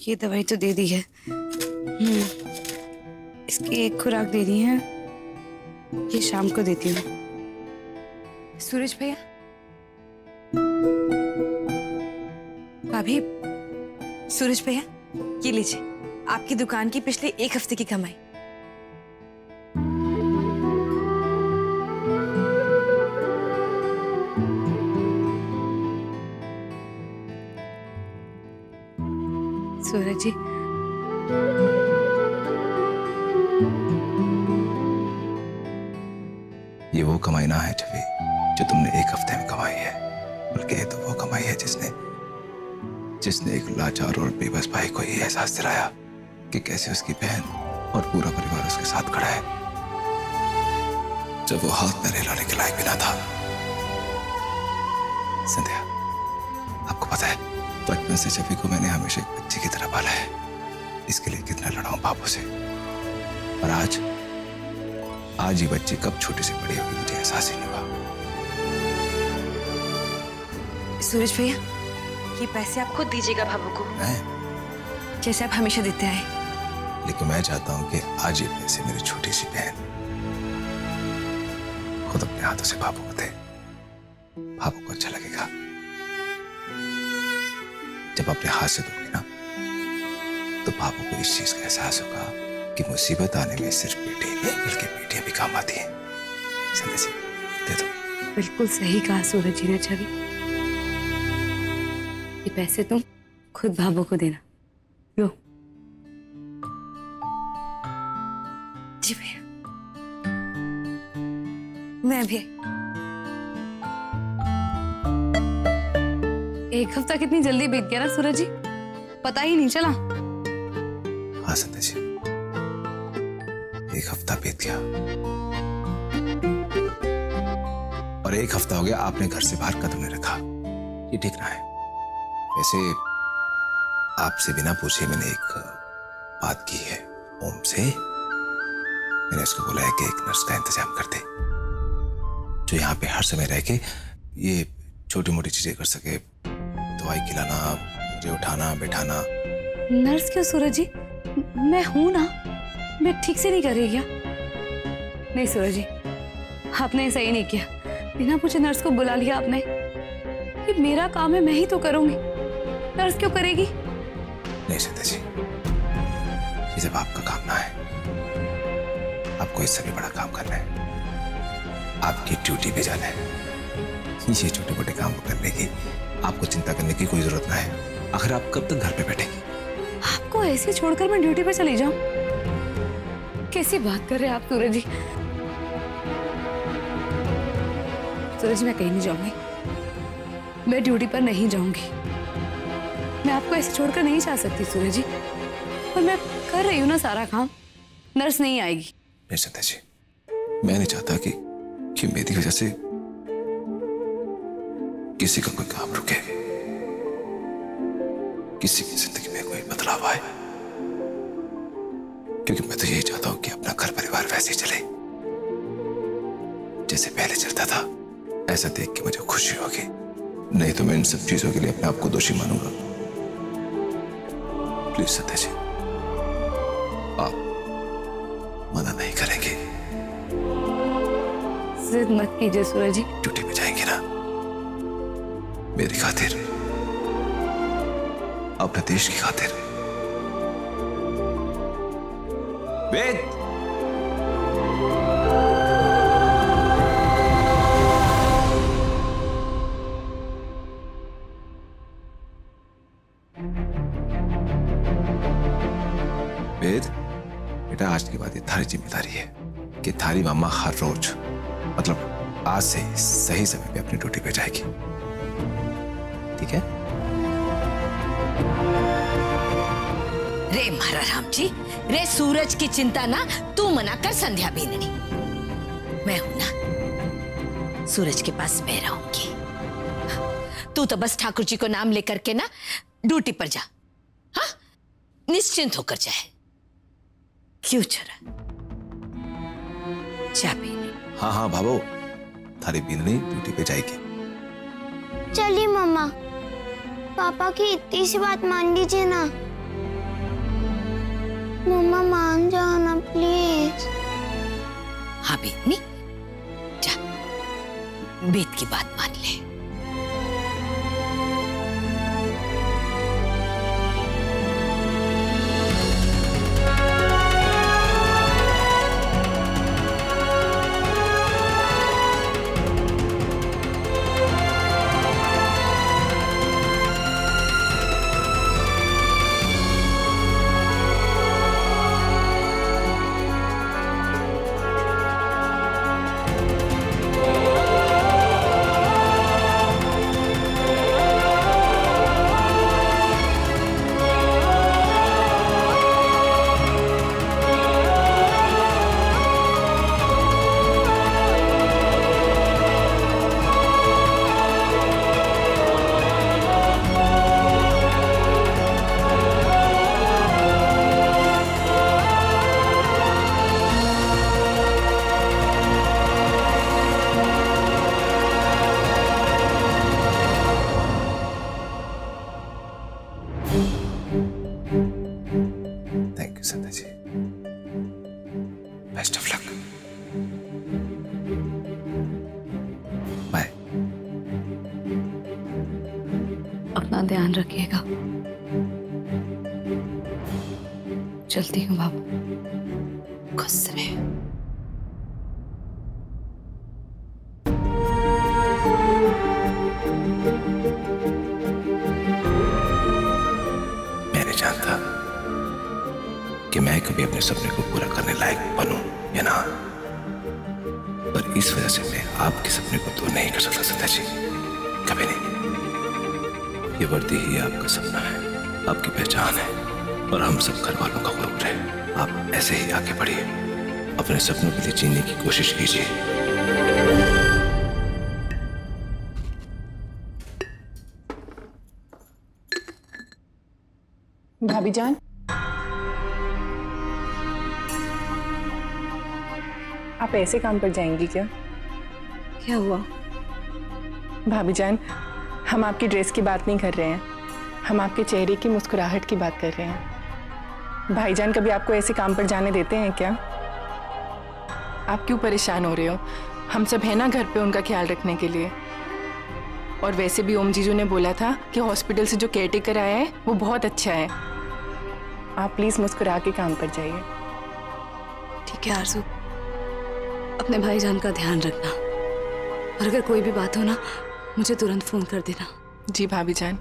ये दवाई तो दे दी है। इसकी एक खुराक दे दी है, ये शाम को देती हूँ। सूरज भैया, भाभी, सूरज भैया, ये लीजिए आपकी दुकान की पिछले 1 हफ्ते की कमाई। सूरज जी, ये वो कमाई ना है छवि जो तुमने 1 हफ्ते में कमाई है, बल्कि ये तो वो कमाई है जिसने एक लाचार और बेबस भाई को ये एहसास दिलाया कि कैसे उसकी बहन और पूरा परिवार उसके साथ खड़ा है जब वो हाथ में हिलाने के लायक भी ना था। संध्या, आपको पता है बचपन से छवि को मैंने हमेशा एक बच्ची की तरह पाला है। इसके लिए कितना लड़ा हूं बापू से, और आज ये बच्ची कब छोटी से बड़ी होगी मुझे एहसास ही नहीं हुआ। सूरज भैया, ये पैसे आप खुद दीजिएगा भाभू को, जैसे आप हमेशा देते आए। लेकिन मैं चाहता हूं कि आज ये पैसे मेरी छोटी सी बहन खुद अपने हाथों से बापू को दे। बापू को अच्छा लगेगा जब अपने हाथ से दोगे ना, तो बापू को इस चीज का एहसास होगा कि मुसीबत आने में सिर्फ बेटे नहीं बल्कि बेटियां भी काम आती हैं। संध्या जी, दे दो। बिल्कुल सही कहा सूरज जी ने छवि। ये पैसे तुम खुद भाभू को देना। लो। जी भैया, मैं भी। 1 हफ्ता कितनी जल्दी बीत गया ना सूरज जी, पता ही नहीं चला। हाँ संध्या जी, 1 हफ्ता बीत गया और 1 हफ्ता हो गया आपने घर से बाहर कदम नहीं रखा। ये ठीक ना है। वैसे आपसे बिना पूछे मैंने एक बात की है ओम से। मैंने उसको बोला है कि एक नर्स का इंतजाम कर दे जो यहाँ पे हर समय रह के ये छोटी मोटी चीजें कर सके, दवाई खिलाना, मुझे उठाना बैठाना। नर्स क्यों सूरज जी, मैं हूं ना, मैं ठीक से नहीं कर रही क्या? नहीं सूरज जी, आपने सही नहीं किया, बिना पूछे नर्स को बुला लिया आपने। ये मेरा काम है, मैं ही तो करूंगी, नर्स क्यों करेगी? नहीं संध्या जी, ये जब आपका काम ना है, आपको इससे भी बड़ा काम करना है, आपकी ड्यूटी पे जाना है। ये छोटे मोटे काम को करने की आपको चिंता करने की कोई जरूरत ना है। आखिर आप कब तक घर पे बैठेंगी? आपको ऐसे छोड़कर मैं ड्यूटी पे चली जाऊं? कैसी बात कर रहे हैं आप सूरज जी? सूरज, मैं कहीं नहीं जाऊंगी, मैं ड्यूटी पर नहीं जाऊंगी। मैं आपको ऐसे छोड़कर नहीं जा सकती सूरज जी, और मैं कर रही हूँ ना सारा काम। नर्स नहीं आएगी। नहीं संध्या जी, मैं नहीं चाहता कि मेरी वजह से किसी का कोई काम रुके, किसी की जिंदगी में कोई बदलाव आए, क्योंकि मैं तो यही चाहता हूं कि अपना घर परिवार वैसे ही चले जैसे पहले चलता था। ऐसा देख के मुझे खुशी होगी, नहीं तो मैं इन सब चीजों के लिए अपने आप को दोषी मानूंगा। प्लीज सत्या जी, आप मना नहीं करेंगे? जिद मत कीजिए सूरज जी। ड्यूटी पे जाएंगे ना मेरी खातिर, अपने देश की खातिर। वेद, वेद बेटा, आज के बाद ये थारी जिम्मेदारी है कि थारी मामा हर रोज, मतलब आज से सही समय पे अपनी ड्यूटी पे जाएगी, ठीक है? रे महारा राम जी, रे सूरज की चिंता ना तू मना कर संध्या बीननी, मैं हूं ना, सूरज के पास मैं रहूंगी। तू तो बस ठाकुर जी को नाम लेकर के ना ड्यूटी पर जा, हाँ, निश्चिंत होकर जाए। क्यों चरा चाय पीने? हाँ हाँ भाभो, थारी बीननी ड्यूटी पे जाएगी। चलिए मम्मा, पापा की इतनी सी बात मान लीजिए ना। मम्मा मान जाओ ना प्लीज। हाँ बेटनी, जा बेट की बात मान ले। Thank you Sandhya ji, best of luck, bye. अपना ध्यान रखिएगा। चलती हूँ बाबू। खुश रहे। मैंने जानता कि मैं कभी अपने सपने को पूरा करने लायक बनूं या ना, पर इस वजह से मैं आपके सपने को दूर नहीं कर सकता संध्या जी, कभी नहीं। ये वर्दी ही आपका सपना है, आपकी पहचान है, और हम सब घर वालों का ग्रुप है। आप ऐसे ही आगे बढ़िए, अपने सपनों के लिए जीने की कोशिश कीजिए। भाभी जान, आप ऐसे काम पर जाएंगी क्या? क्या हुआ? भाभी जान, हम आपकी ड्रेस की बात नहीं कर रहे हैं, हम आपके चेहरे की मुस्कुराहट की बात कर रहे हैं। भाईजान कभी आपको ऐसे काम पर जाने देते हैं क्या? आप क्यों परेशान हो रहे हो? हम सब है ना घर पे उनका ख्याल रखने के लिए। और वैसे भी ओम जीजू ने बोला था कि हॉस्पिटल से जो केयरटेकर आया है वो बहुत अच्छा है। आप प्लीज मुस्कुरा के काम पर जाइए। ठीक है आरज़ू, अपने भाईजान का ध्यान रखना, और अगर कोई भी बात हो ना मुझे तुरंत फोन कर देना। जी भाभी जान।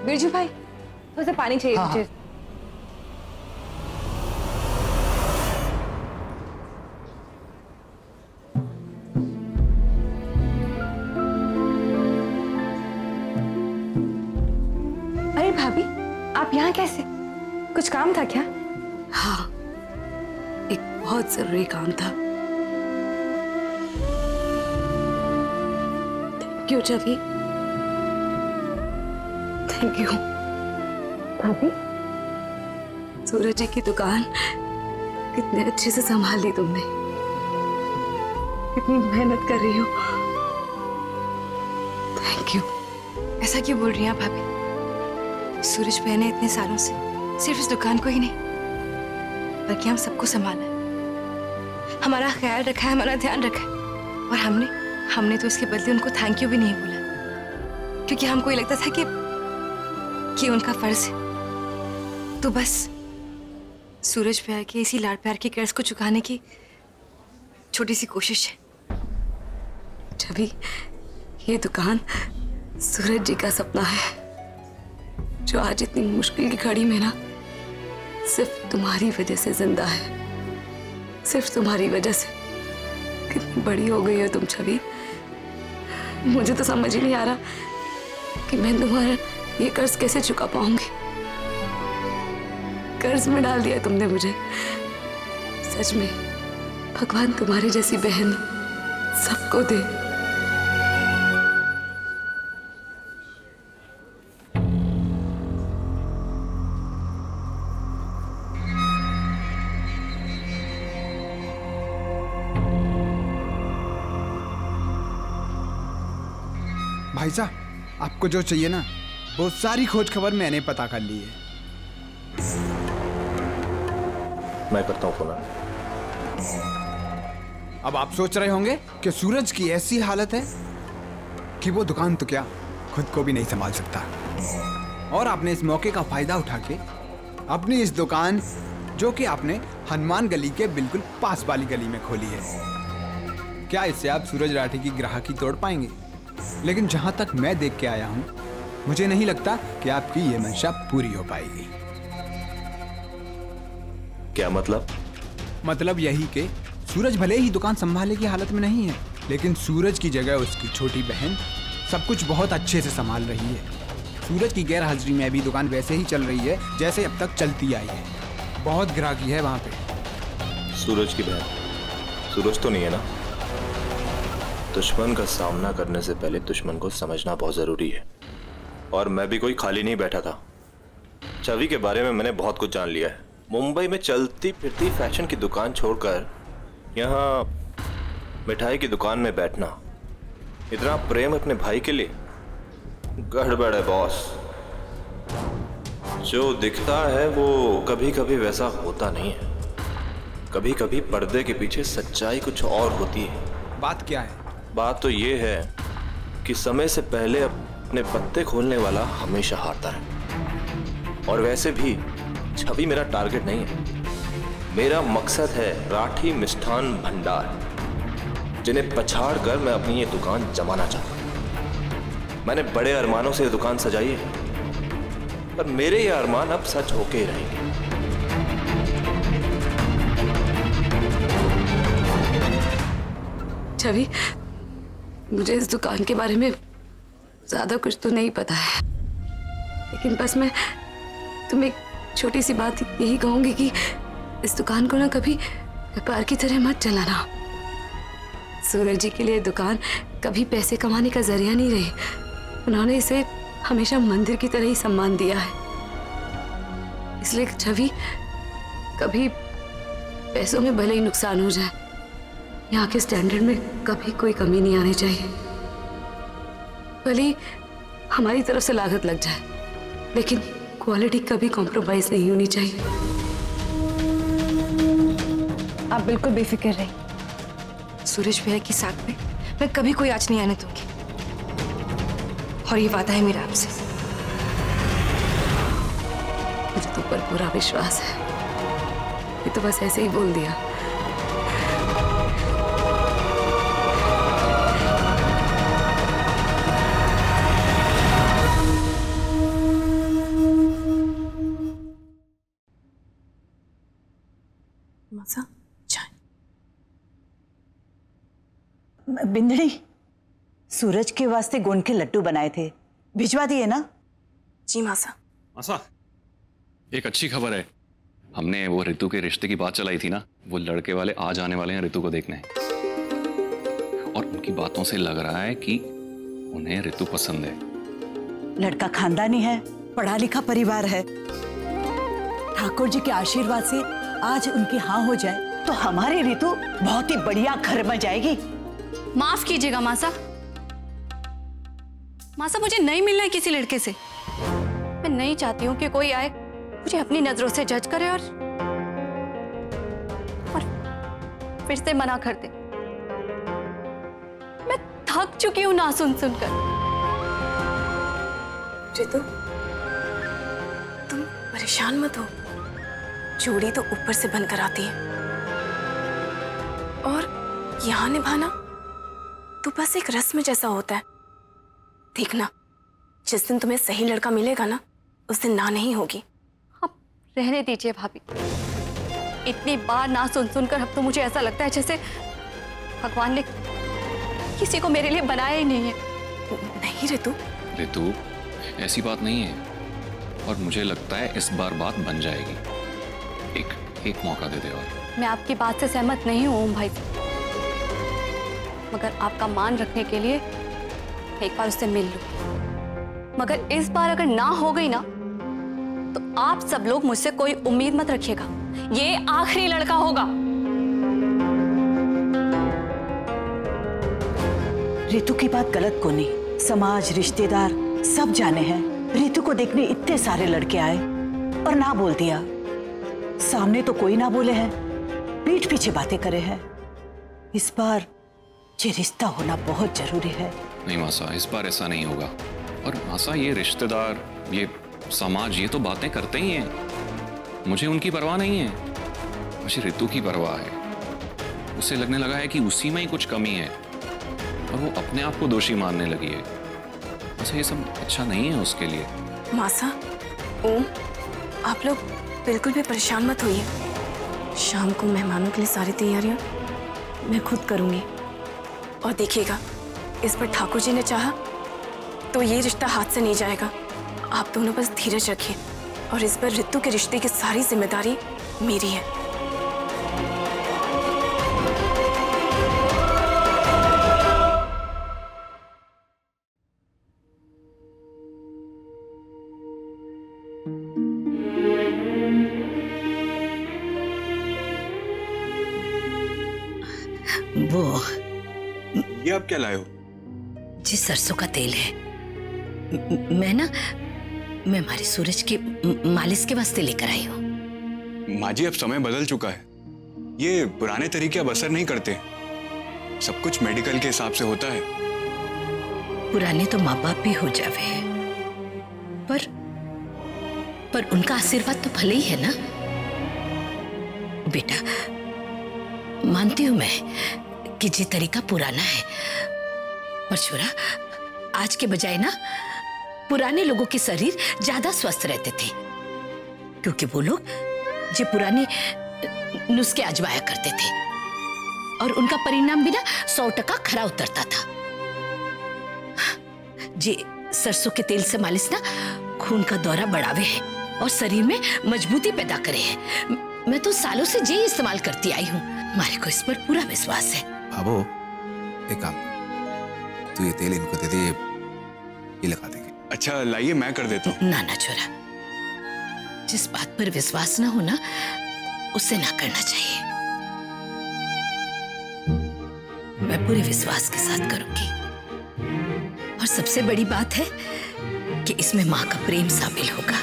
बिरजू भाई, थोड़ा सा पानी चाहिए मुझे। अरे भाभी, आप यहाँ कैसे? कुछ काम था क्या? हाँ, एक बहुत जरूरी काम था। Thank you Javi, thank you. भाभी, सूरज जी की दुकान कितने अच्छे से संभाल ली तुमने, कितनी मेहनत कर रही हो। Thank you. ऐसा क्यों बोल रही हैं आप भाभी? सूरज भैया ने इतने सालों से सिर्फ इस दुकान को ही नहीं बल्कि हम सबको संभाला है, हमारा ख्याल रखा है, हमारा ध्यान रखा है, और हमने तो इसके बदले उनको थैंक यू भी नहीं बोला, क्योंकि हमको ये लगता था कि उनका फर्ज है। तो बस सूरज भैया के इसी लाड प्यार के कर्ज को चुकाने की छोटी सी कोशिश है। जभी ये दुकान सूरज जी का सपना है, जो आज इतनी मुश्किल की घड़ी में ना सिर्फ तुम्हारी वजह से जिंदा है, सिर्फ तुम्हारी वजह से। कितनी बड़ी हो गई हो तुम छवि। मुझे तो समझ ही नहीं आ रहा कि मैं तुम्हारा ये कर्ज कैसे चुका पाऊंगी। कर्ज में डाल दिया तुमने मुझे। सच में भगवान तुम्हारी जैसी बहन सबको दे। भाई साहब, आपको जो चाहिए ना वो सारी खोज खबर मैंने पता कर ली है। मैं करता हूँ फोन। अब आप सोच रहे होंगे कि सूरज की ऐसी हालत है कि वो दुकान तो क्या खुद को भी नहीं संभाल सकता, और आपने इस मौके का फायदा उठा के अपनी इस दुकान, जो कि आपने हनुमान गली के बिल्कुल पास वाली गली में खोली है, क्या इससे आप सूरज राठी की ग्राहकी तोड़ पाएंगे? लेकिन जहां तक मैं देख के आया हूं, मुझे नहीं लगता कि आपकी ये मंशा पूरी हो पाएगी। क्या मतलब? मतलब यही कि सूरज भले ही दुकान संभालने की हालत में नहीं है, लेकिन सूरज की जगह उसकी छोटी बहन सब कुछ बहुत अच्छे से संभाल रही है। सूरज की गैर हाजिरी में भी दुकान वैसे ही चल रही है जैसे अब तक चलती आई है। बहुत ग्राहकी है वहां पे। सूरज की बहन? सूरज तो नहीं है ना? दुश्मन का सामना करने से पहले दुश्मन को समझना बहुत जरूरी है, और मैं भी कोई खाली नहीं बैठा था। छवि के बारे में मैंने बहुत कुछ जान लिया है। मुंबई में चलती फिरती फैशन की दुकान छोड़कर यहाँ मिठाई की दुकान में बैठना, इतना प्रेम अपने भाई के लिए, गड़बड़ है बॉस। जो दिखता है वो कभी कभी वैसा होता नहीं है। कभी कभी पर्दे के पीछे सच्चाई कुछ और होती है। बात क्या है? बात तो ये है कि समय से पहले अपने पत्ते खोलने वाला हमेशा हारता है। और वैसे भी छवि मेरा टारगेट नहीं है। मेरा मकसद है राठी मिष्ठान भंडार, जिन्हें पछाड़ कर मैं अपनी ये दुकान जमाना चाहता हूं। मैंने बड़े अरमानों से ये दुकान सजाई है, पर मेरे ये अरमान अब सच होके ही रहेंगे। छवि, मुझे इस दुकान के बारे में ज्यादा कुछ तो नहीं पता है, लेकिन बस मैं तुम्हें एक छोटी सी बात यही कहूंगी कि इस दुकान को ना कभी व्यापार की तरह मत चलाना। सूरज जी के लिए दुकान कभी पैसे कमाने का जरिया नहीं रही। उन्होंने इसे हमेशा मंदिर की तरह ही सम्मान दिया है। इसलिए छवि, कभी पैसों में भले ही नुकसान हो जाए, यहाँ के स्टैंडर्ड में कभी कोई कमी नहीं आनी चाहिए। भले ही हमारी तरफ से लागत लग जाए, लेकिन क्वालिटी कभी कॉम्प्रोमाइज नहीं होनी चाहिए। आप बिल्कुल बेफिक्र रहिए। सूरज भैया के साथ में मैं कभी कोई आँच नहीं आने दूंगी, और ये वादा है मेरा आपसे। मुझे तुम पर पूरा विश्वास है। ये तो बस ऐसे ही बोल दिया। मजा चाय। बिंदड़ी, सूरज के वास्ते गोंद के लड्डू बनाए थे, भिजवा दिए ना? जी मासा। मासा, एक अच्छी खबर है। हमने वो ऋतु के रिश्ते की बात चलाई थी ना, वो लड़के वाले आज आने वाले हैं ऋतु को देखने, और उनकी बातों से लग रहा है कि उन्हें ऋतु पसंद है। लड़का खानदानी है, पढ़ा लिखा परिवार है। ठाकुर जी के आशीर्वाद से आज उनकी हाँ हो जाए तो हमारी ऋतु बहुत ही बढ़िया घर में जाएगी। माफ कीजिएगा मासा। मासा, मुझे नहीं मिलना है किसी लड़के से। मैं नहीं चाहती हूँ कि कोई आए मुझे अपनी नजरों से जज करे और फिर से मना कर दे। मैं थक चुकी हूँ ना सुन सुनकर। ऋतु, तुम परेशान मत हो। चूड़ी तो ऊपर से बनकर आती है, और यहाँ निभाना तो बस एक रस्म जैसा होता है। देखना, जिस दिन तुम्हें सही लड़का मिलेगा ना, उस दिन ना नहीं होगी। आप रहने दीजिए भाभी। इतनी बार ना सुन सुनकर अब तो मुझे ऐसा लगता है जैसे भगवान ने किसी को मेरे लिए बनाया ही नहीं है। नहीं रितु, रितु ऐसी बात नहीं है, और मुझे लगता है इस बार बात बन जाएगी। एक मौका दे दे। और मैं आपकी बात से सहमत नहीं हूं ओम भाई, मगर आपका मान रखने के लिए एक बार उससे मिल लूं। मगर इस बार अगर ना हो गई ना तो आप सब लोग मुझसे कोई उम्मीद मत रखिएगा, ये आखिरी लड़का होगा। रितु की बात गलत को नहीं, समाज रिश्तेदार सब जाने हैं। रितु को देखने इतने सारे लड़के आए और ना बोल दिया। सामने तो कोई ना बोले हैं, पीठ पीछे बातें करे हैं। इस बार ये रिश्ता होना बहुत जरूरी है। नहीं मासा, इस बार ऐसा नहीं होगा। और मासा, ये रिश्तेदार, ये समाज, ये तो बातें करते ही हैं। मुझे उनकी परवाह नहीं है, मुझे रितु की परवाह है। उसे लगने लगा है कि उसी में ही कुछ कमी है और वो अपने आप को दोषी मानने लगी है। अच्छा, ये सब अच्छा नहीं है उसके लिए। मासा, ओम, आप लोग बिल्कुल भी परेशान मत होइए। शाम को मेहमानों के लिए सारी तैयारियां मैं खुद करूंगी। और देखिएगा, इस पर ठाकुर जी ने चाहा तो ये रिश्ता हाथ से नहीं जाएगा। आप दोनों बस धीरज रखिए और इस पर रितु के रिश्ते की सारी जिम्मेदारी मेरी है। वो ये आप क्या लाए हो? जी सरसों का तेल है। मैं हमारे सूरज के मालिश के वास्ते लेकर आई हूँ। माँ जी, अब समय बदल चुका है। ये पुराने तरीके अब असर नहीं करते। सब कुछ मेडिकल के हिसाब से होता है। पुराने तो माँ बाप भी हो जावे, पर उनका आशीर्वाद तो भले ही है ना। बेटा, मानती हूं मैं कि ये तरीका पुराना है, पर छोरा, आज के बजाय ना पुराने लोगों के शरीर ज्यादा स्वस्थ रहते थे, क्योंकि वो लोग जो पुराने नुस्खे आजमाया करते थे और उनका परिणाम भी ना 100% खरा उतरता था। जे सरसों के तेल से मालिश ना खून का दौरा बढ़ावे है और शरीर में मजबूती पैदा करे है। मैं तो सालों से ये इस्तेमाल करती आई हूँ। हमारे को इस पर पूरा विश्वास है। बाबू, एक काम, तू ये तेल इनको दे दे, ये लगा देंगे। अच्छा लाइए, मैं कर देता हूँ। ना छोरा, जिस बात पर विश्वास ना हो ना, उसे ना करना चाहिए। मैं पूरे विश्वास के साथ करूंगी। और सबसे बड़ी बात है कि इसमें माँ का प्रेम शामिल होगा,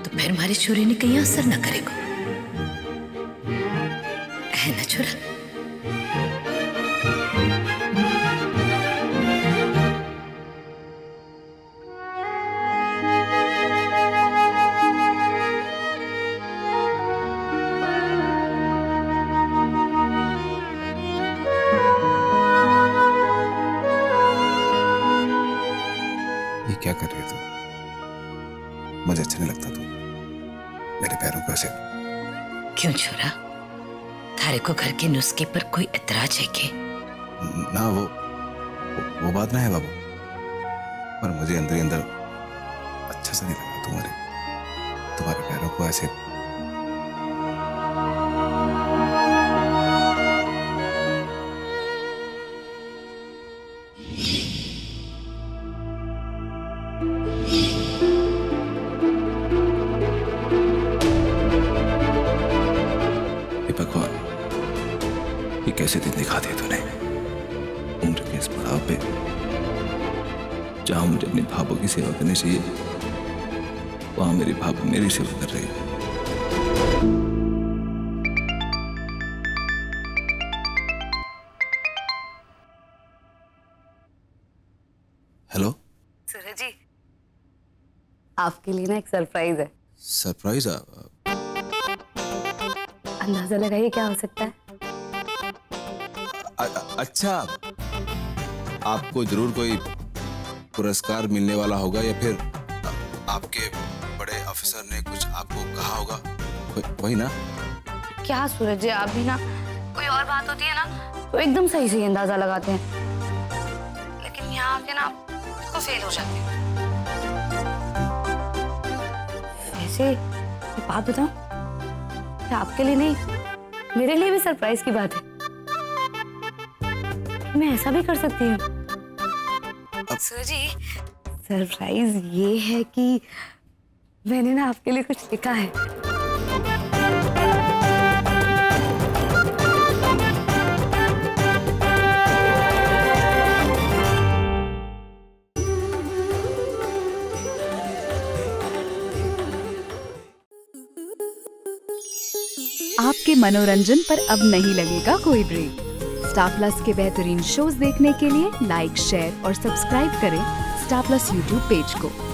तो फिर हमारे छोरे ने कहीं असर न करेगा, है ना छोरा? क्या कर रही है तू? मुझे अच्छा नहीं लगता तू मेरे पैरों को ऐसे। क्यों छोरा, थारे को घर के नुस्खे पर कोई एतराज है के? ना, वो बात ना है बाबू, पर मुझे अंदर ही अंदर अच्छा सा नहीं लगा तुम्हारे पैरों को ऐसे। ये कैसे दिन दिखा दिए तूने? उम्र के इस पड़ाव पे जहां मुझे अपनी भाभों की सेवा करनी चाहिए, वहां मेरी भाभी मेरी सेवा कर रही है। हेलो सूरज जी, आपके लिए ना एक सरप्राइज है। सरप्राइज? अंदाजा लगाइए क्या हो सकता है? अच्छा, आपको जरूर कोई पुरस्कार मिलने वाला होगा, या फिर आपके बड़े अफसर सर ने कुछ आपको कहा होगा, वही ना? क्या सूरज जी, आप भी ना, कोई और बात होती है ना तो एकदम सही सही अंदाजा लगाते हैं, लेकिन यहाँ आके ना तो फेल हो जाते हैं। वैसे एक बात बताऊं, क्या आपके लिए नहीं मेरे लिए भी सरप्राइज की बात है? मैं ऐसा भी कर सकती हूँ सूरज जी। सरप्राइज ये है कि मैंने ना आपके लिए कुछ लिखा है। आपके मनोरंजन पर अब नहीं लगेगा कोई ब्रेक। स्टार प्लस के बेहतरीन शोज देखने के लिए लाइक, शेयर और सब्सक्राइब करें स्टार प्लस यूट्यूब पेज को।